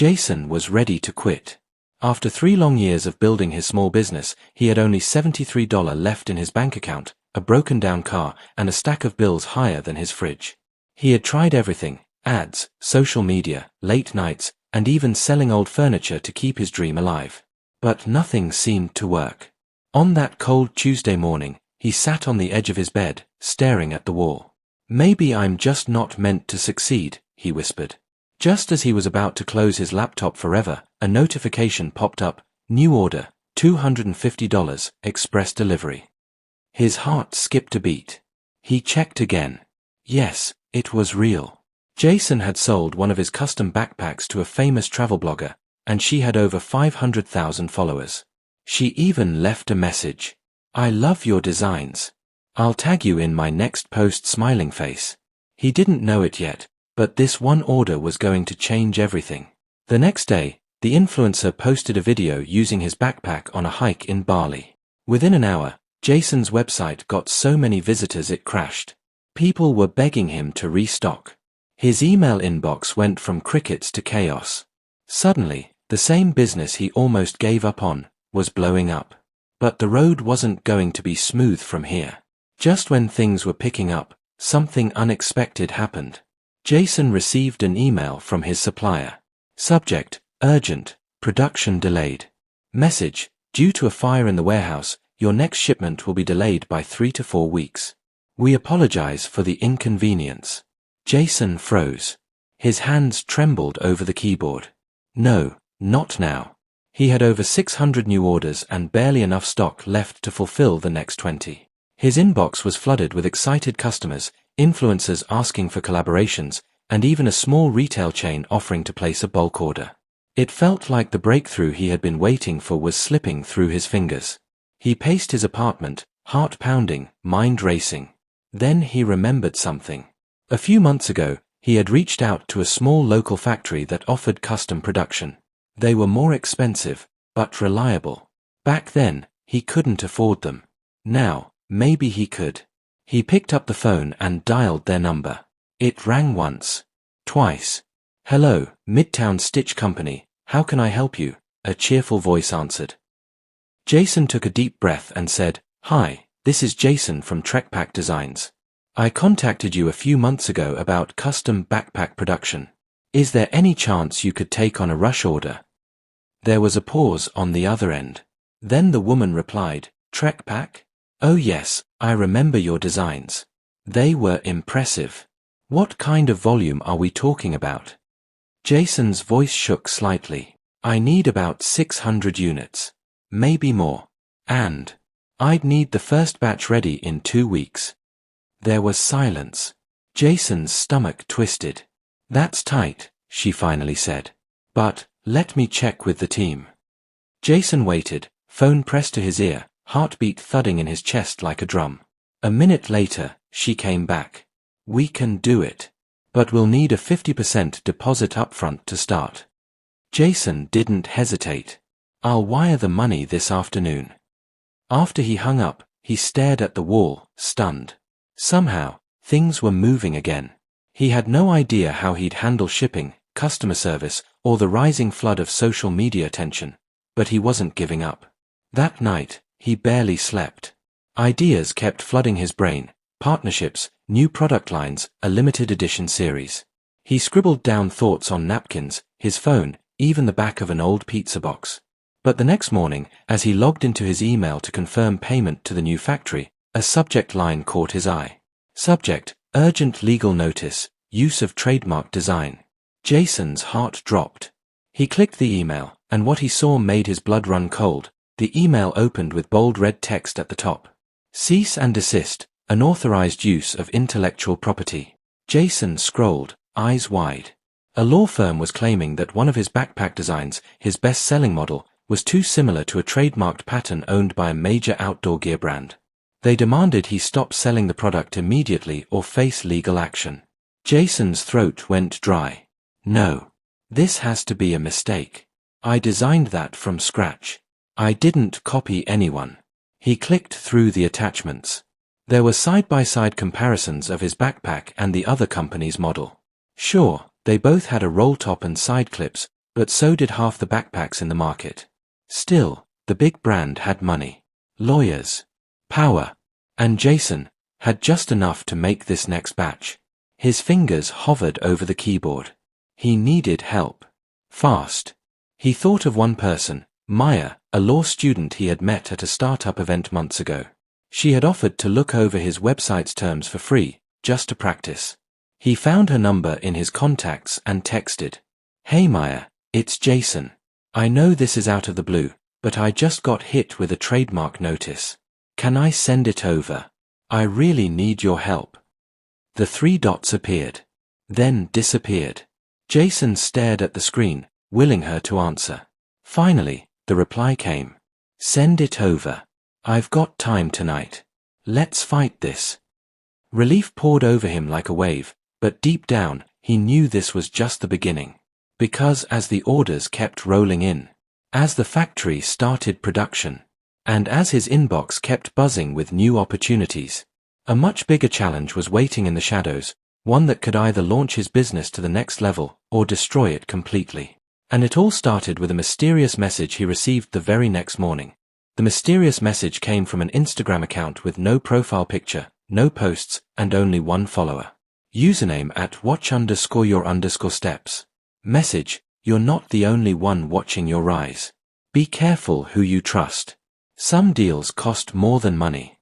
Jason was ready to quit. After 3 long years of building his small business, he had only $73 left in his bank account, a broken-down car, and a stack of bills higher than his fridge. He had tried everything: ads, social media, late nights, and even selling old furniture to keep his dream alive. But nothing seemed to work. On that cold Tuesday morning, he sat on the edge of his bed, staring at the wall. "Maybe I'm just not meant to succeed," he whispered. Just as he was about to close his laptop forever, a notification popped up: "New order, $250, express delivery." His heart skipped a beat. He checked again. Yes, it was real. Jason had sold one of his custom backpacks to a famous travel blogger, and she had over 500,000 followers. She even left a message: "I love your designs. I'll tag you in my next post, smiling face." He didn't know it yet, but this one order was going to change everything. The next day, the influencer posted a video using his backpack on a hike in Bali. Within an hour, Jason's website got so many visitors it crashed. People were begging him to restock. His email inbox went from crickets to chaos. Suddenly, the same business he almost gave up on was blowing up. But the road wasn't going to be smooth from here. Just when things were picking up, something unexpected happened. Jason received an email from his supplier. Subject: urgent, production delayed. Message: due to a fire in the warehouse, your next shipment will be delayed by 3 to 4 weeks. We apologize for the inconvenience. Jason froze. His hands trembled over the keyboard. No, not now. He had over 600 new orders and barely enough stock left to fulfill the next 20. His inbox was flooded with excited customers, influencers asking for collaborations, and even a small retail chain offering to place a bulk order. It felt like the breakthrough he had been waiting for was slipping through his fingers. He paced his apartment, heart pounding, mind racing. Then he remembered something. A few months ago, he had reached out to a small local factory that offered custom production. They were more expensive, but reliable. Back then, he couldn't afford them. Now, maybe he could. He picked up the phone and dialed their number. It rang once. Twice. "Hello, Midtown Stitch Company, how can I help you?" a cheerful voice answered. Jason took a deep breath and said, "Hi, this is Jason from Trekpack Designs. I contacted you a few months ago about custom backpack production. Is there any chance you could take on a rush order?" There was a pause on the other end. Then the woman replied, "Trekpack? Oh yes, I remember your designs. They were impressive. What kind of volume are we talking about?" Jason's voice shook slightly. "I need about 600 units. Maybe more. And I'd need the first batch ready in 2 weeks." There was silence. Jason's stomach twisted. "That's tight," she finally said. "But let me check with the team." Jason waited, phone pressed to his ear, heartbeat thudding in his chest like a drum. A minute later, she came back. "We can do it. But we'll need a 50% deposit upfront to start." Jason didn't hesitate. "I'll wire the money this afternoon." After he hung up, he stared at the wall, stunned. Somehow, things were moving again. He had no idea how he'd handle shipping, customer service, or the rising flood of social media attention, but he wasn't giving up. That night, he barely slept. Ideas kept flooding his brain: partnerships, new product lines, a limited edition series. He scribbled down thoughts on napkins, his phone, even the back of an old pizza box. But the next morning, as he logged into his email to confirm payment to the new factory, a subject line caught his eye. Subject: urgent legal notice, use of trademark design. Jason's heart dropped. He clicked the email, and what he saw made his blood run cold. The email opened with bold red text at the top. "Cease and desist, unauthorized use of intellectual property." Jason scrolled, eyes wide. A law firm was claiming that one of his backpack designs, his best-selling model, was too similar to a trademarked pattern owned by a major outdoor gear brand. They demanded he stop selling the product immediately or face legal action. Jason's throat went dry. "No. This has to be a mistake. I designed that from scratch. I didn't copy anyone." He clicked through the attachments. There were side-by-side comparisons of his backpack and the other company's model. Sure, they both had a roll top and side clips, But so did half the backpacks in the market. Still, the big brand had money, lawyers, power, and Jason had just enough to make this next batch. His fingers hovered over the keyboard. He needed help. Fast. He thought of one person, Maya, a law student he had met at a startup event months ago. She had offered to look over his website's terms for free, just to practice. He found her number in his contacts and texted. "Hey Maya, it's Jason. I know this is out of the blue, but I just got hit with a trademark notice. Can I send it over? I really need your help." The three dots appeared, then disappeared. Jason stared at the screen, willing her to answer. Finally, the reply came. "Send it over. I've got time tonight. Let's fight this." Relief poured over him like a wave, but deep down, he knew this was just the beginning. Because as the orders kept rolling in, as the factory started production, and as his inbox kept buzzing with new opportunities, a much bigger challenge was waiting in the shadows, one that could either launch his business to the next level or destroy it completely. And it all started with a mysterious message he received the very next morning. The mysterious message came from an Instagram account with no profile picture, no posts, and only one follower. Username @watch_your_steps. Message: "You're not the only one watching your rise. Be careful who you trust. Some deals cost more than money."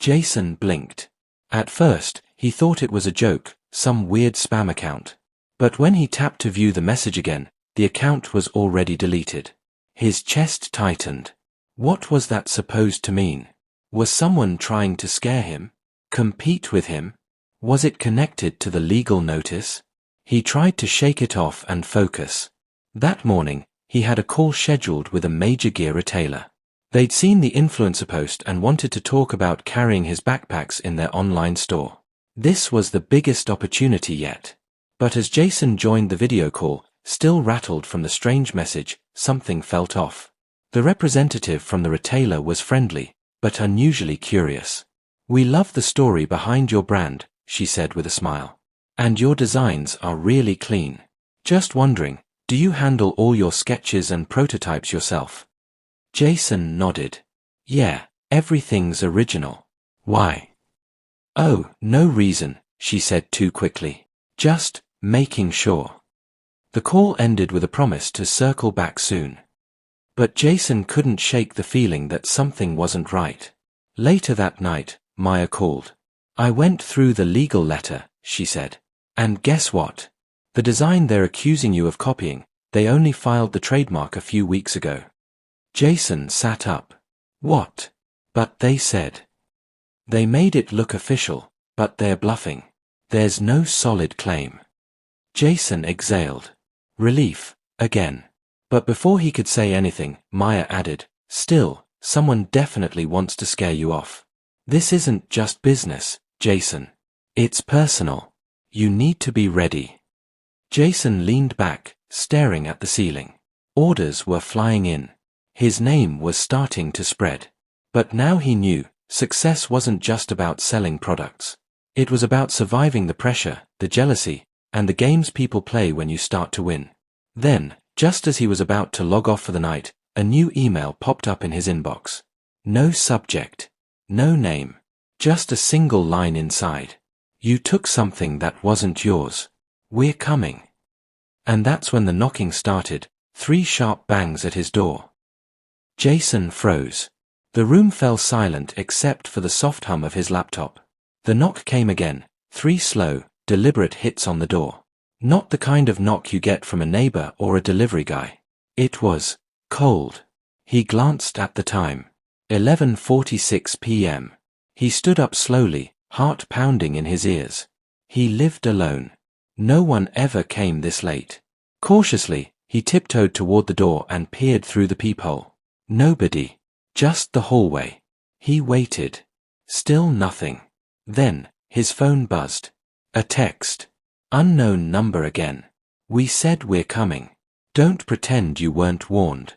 Jason blinked. At first, he thought it was a joke, some weird spam account. But when he tapped to view the message again, the account was already deleted. His chest tightened. What was that supposed to mean? Was someone trying to scare him? Compete with him? Was it connected to the legal notice? He tried to shake it off and focus. That morning, he had a call scheduled with a major gear retailer. They'd seen the influencer post and wanted to talk about carrying his backpacks in their online store. This was the biggest opportunity yet. But as Jason joined the video call, still rattled from the strange message, something felt off. The representative from the retailer was friendly, but unusually curious. "We love the story behind your brand," she said with a smile. "And your designs are really clean. Just wondering, do you handle all your sketches and prototypes yourself?" Jason nodded. "Yeah, everything's original." "Why?" "Oh, no reason," she said too quickly. "Just making sure." The call ended with a promise to circle back soon. But Jason couldn't shake the feeling that something wasn't right. Later that night, Maya called. "I went through the legal letter," she said. "And guess what? The design they're accusing you of copying, they only filed the trademark a few weeks ago." Jason sat up. "What?" "But they said. They made it look official, but they're bluffing. There's no solid claim." Jason exhaled. Relief, again. But before he could say anything, Maya added, "Still, someone definitely wants to scare you off. This isn't just business, Jason. It's personal. You need to be ready." Jason leaned back, staring at the ceiling. Orders were flying in. His name was starting to spread. But now he knew, success wasn't just about selling products. It was about surviving the pressure, the jealousy, and the games people play when you start to win. Then, just as he was about to log off for the night, a new email popped up in his inbox. No subject. No name. Just a single line inside. "You took something that wasn't yours. We're coming." And that's when the knocking started, 3 sharp bangs at his door. Jason froze. The room fell silent except for the soft hum of his laptop. The knock came again, 3 slow, deliberate hits on the door. Not the kind of knock you get from a neighbor or a delivery guy. It was cold. He glanced at the time. 11:46 p.m. He stood up slowly, heart pounding in his ears. He lived alone. No one ever came this late. Cautiously, he tiptoed toward the door and peered through the peephole. Nobody. Just the hallway. He waited. Still nothing. Then, his phone buzzed. A text. Unknown number again. "We said we're coming. Don't pretend you weren't warned."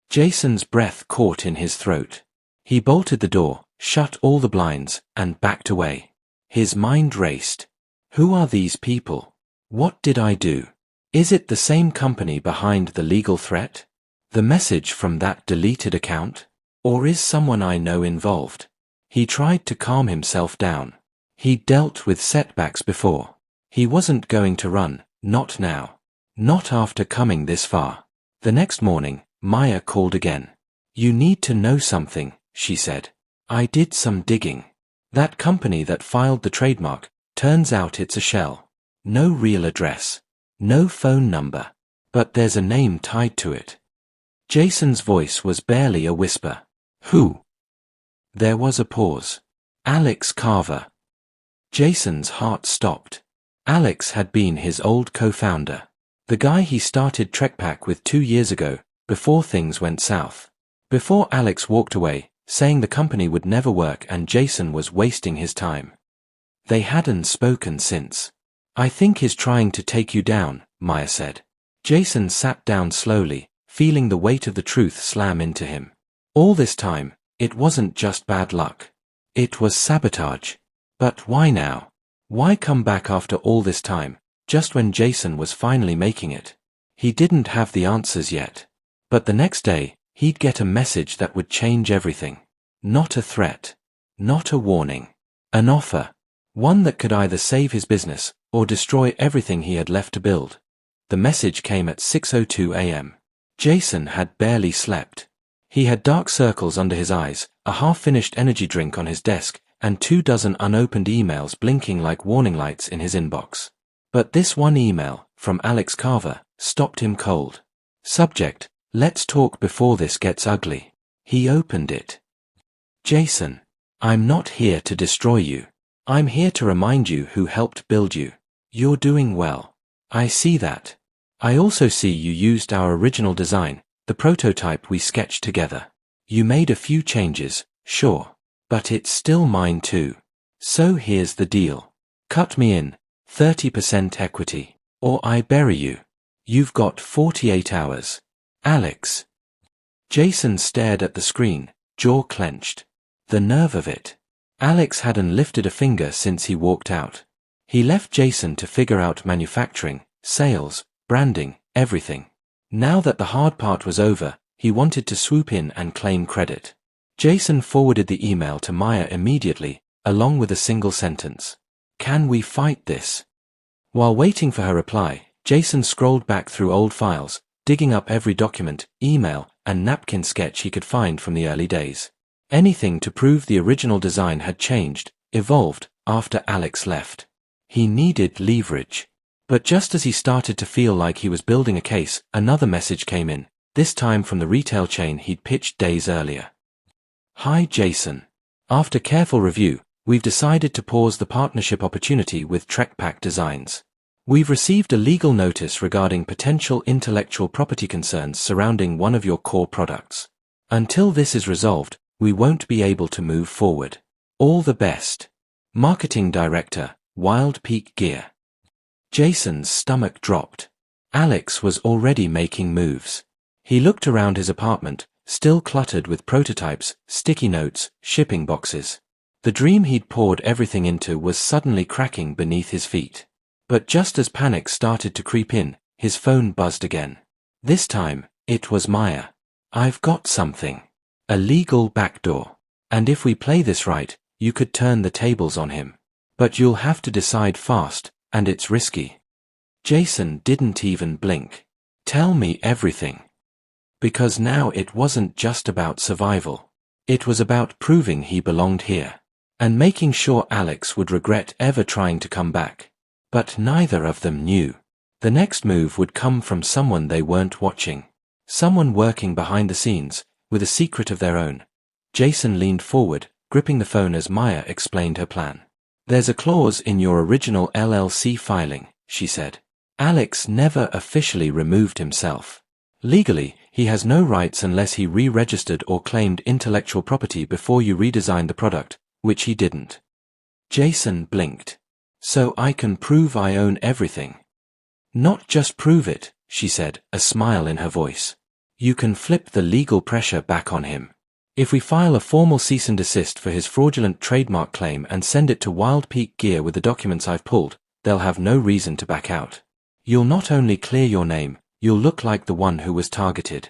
Jason's breath caught in his throat. He bolted the door, shut all the blinds, and backed away. His mind raced. Who are these people? What did I do? Is it the same company behind the legal threat? The message from that deleted account? Or is someone I know involved? He tried to calm himself down. He'd dealt with setbacks before. He wasn't going to run, not now. Not after coming this far. The next morning, Maya called again. You need to know something, she said. I did some digging. That company that filed the trademark, turns out it's a shell. No real address. No phone number. But there's a name tied to it. Jason's voice was barely a whisper. Who? There was a pause. Alex Carver. Jason's heart stopped. Alex had been his old co-founder. The guy he started TrekPack with 2 years ago, before things went south. Before Alex walked away, saying the company would never work and Jason was wasting his time. They hadn't spoken since. I think he's trying to take you down, Maya said. Jason sat down slowly, feeling the weight of the truth slam into him. All this time, it wasn't just bad luck. It was sabotage. But why now? Why come back after all this time, just when Jason was finally making it? He didn't have the answers yet. But the next day, he'd get a message that would change everything. Not a threat. Not a warning. An offer. One that could either save his business, or destroy everything he had left to build. The message came at 6:02 a.m. Jason had barely slept. He had dark circles under his eyes, a half-finished energy drink on his desk, and 24 unopened emails blinking like warning lights in his inbox. But this one email, from Alex Carver, stopped him cold. Subject, let's talk before this gets ugly. He opened it. Jason, I'm not here to destroy you. I'm here to remind you who helped build you. You're doing well. I see that. I also see you used our original design, the prototype we sketched together. You made a few changes, sure. But it's still mine too. So here's the deal. Cut me in, 30% equity, or I bury you. You've got 48 hours. Alex. Jason stared at the screen, jaw clenched. The nerve of it. Alex hadn't lifted a finger since he walked out. He left Jason to figure out manufacturing, sales, branding, everything. Now that the hard part was over, he wanted to swoop in and claim credit. Jason forwarded the email to Maya immediately, along with a single sentence. Can we fight this? While waiting for her reply, Jason scrolled back through old files, digging up every document, email, and napkin sketch he could find from the early days. Anything to prove the original design had changed, evolved, after Alex left. He needed leverage. But just as he started to feel like he was building a case, another message came in, this time from the retail chain he'd pitched days earlier. Hi Jason. After careful review, we've decided to pause the partnership opportunity with TrekPack Designs. We've received a legal notice regarding potential intellectual property concerns surrounding one of your core products. Until this is resolved, we won't be able to move forward. All the best. Marketing Director, Wild Peak Gear. Jason's stomach dropped. Alex was already making moves. He looked around his apartment, still cluttered with prototypes, sticky notes, shipping boxes. The dream he'd poured everything into was suddenly cracking beneath his feet. But just as panic started to creep in, his phone buzzed again. This time, it was Maya. I've got something. A legal backdoor. And if we play this right, you could turn the tables on him. But you'll have to decide fast, and it's risky. Jason didn't even blink. Tell me everything. Because now it wasn't just about survival. It was about proving he belonged here. And making sure Alex would regret ever trying to come back. But neither of them knew. The next move would come from someone they weren't watching. Someone working behind the scenes, with a secret of their own. Jason leaned forward, gripping the phone as Maya explained her plan. There's a clause in your original LLC filing, she said. Alex never officially removed himself. Legally, he has no rights unless he re-registered or claimed intellectual property before you redesigned the product, which he didn't. Jason blinked. So I can prove I own everything. Not just prove it, she said, a smile in her voice. You can flip the legal pressure back on him. If we file a formal cease and desist for his fraudulent trademark claim and send it to Wild Peak Gear with the documents I've pulled, they'll have no reason to back out. You'll not only clear your name, you'll look like the one who was targeted.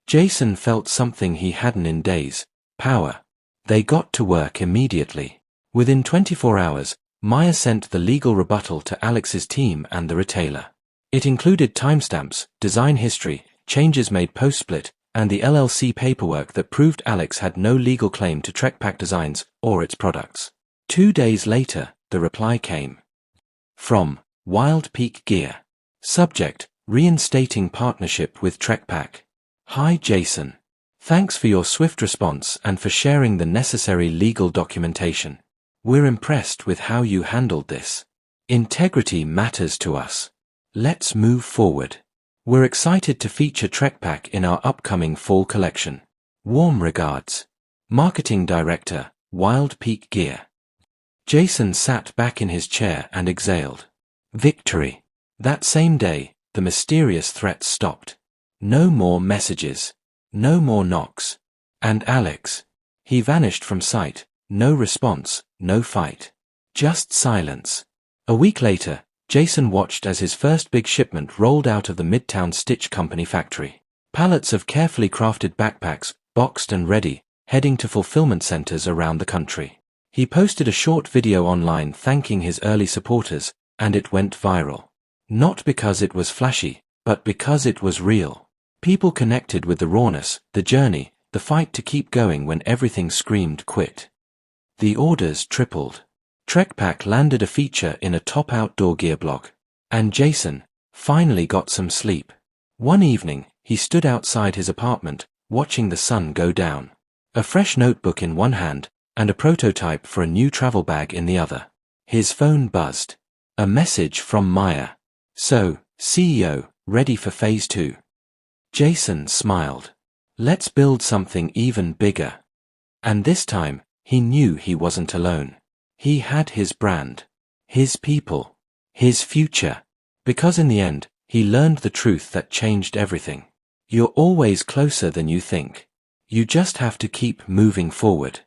Jason felt something he hadn't in days: power. They got to work immediately. Within 24 hours, Maya sent the legal rebuttal to Alex's team and the retailer. It included timestamps, design history, changes made post-split, and the LLC paperwork that proved Alex had no legal claim to TrekPack Designs or its products. 2 days later, the reply came. From Wild Peak Gear. Subject: reinstating partnership with TrekPack. Hi Jason. Thanks for your swift response and for sharing the necessary legal documentation. We're impressed with how you handled this. Integrity matters to us. Let's move forward. We're excited to feature TrekPack in our upcoming fall collection. Warm regards. Marketing Director, Wild Peak Gear. Jason sat back in his chair and exhaled. Victory. That same day, the mysterious threats stopped. No more messages. No more knocks. And Alex. He vanished from sight. No response, no fight. Just silence. A week later, Jason watched as his first big shipment rolled out of the Midtown Stitch Company factory. Pallets of carefully crafted backpacks, boxed and ready, heading to fulfillment centers around the country. He posted a short video online thanking his early supporters, and it went viral. Not because it was flashy, but because it was real. People connected with the rawness, the journey, the fight to keep going when everything screamed quit. The orders tripled. TrekPack landed a feature in a top outdoor gear blog. And Jason finally got some sleep. One evening, he stood outside his apartment, watching the sun go down. A fresh notebook in one hand, and a prototype for a new travel bag in the other. His phone buzzed. A message from Maya. So, CEO, ready for phase 2. Jason smiled. Let's build something even bigger. And this time, he knew he wasn't alone. He had his brand, his people, his future. Because in the end, he learned the truth that changed everything. You're always closer than you think. You just have to keep moving forward.